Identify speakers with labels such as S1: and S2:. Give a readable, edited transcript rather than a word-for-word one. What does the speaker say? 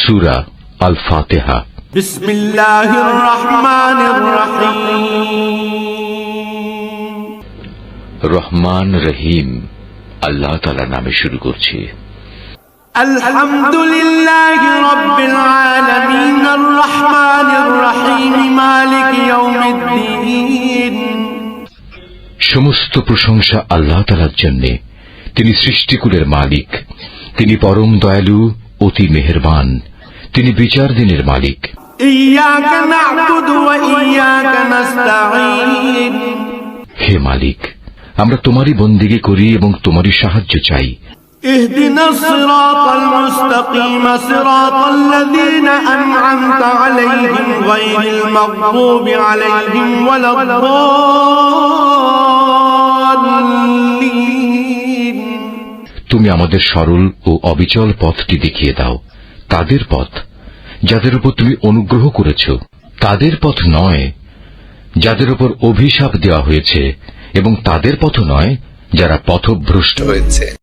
S1: সূরা আল ফাতিহা।
S2: বিসমিল্লাহির রহমানির রহিম।
S1: রহমান রহিম আল্লাহ তাআলার নামে শুরু করছি।
S2: আলহামদুলিল্লাহি রাব্বিল আলামিন আর রহমানির রহিম মালিক ইয়াউমিদ্দিন।
S1: সমস্ত প্রশংসা আল্লাহ তাআলার জন্য। তিনি সৃষ্টিকুলের মালিক, তিনি পরম দয়ালু, অতি মেহেরবান, তিনি বিচার দিনের মালিক।
S2: ইয়াকা না'বুদু ওয়া ইয়াকা নাস্তাঈন।
S1: হে মালিক, আমরা তোমারই বন্দেগী করি এবং তোমারই সাহায্য চাই।
S2: ইহদিনাস সিরাতাল মুস্তাকিম সিরাতাল্লাযীনা আন'আমতা আলাইহিম গায়রিল মাগদুবি আলাইহিম ওয়ালাদ-দাল্লিন।
S1: তুমি আমাদের সরল ও অবিচল পথটি দেখিয়ে দাও, তাদের পথ যাদের উপর তুমি অনুগ্রহ করেছ, তাদের পথ নয় যাদের উপর অভিশাপ দেওয়া হয়েছে, এবং তাদের পথ নয় যারা পথভ্রষ্ট হয়েছে।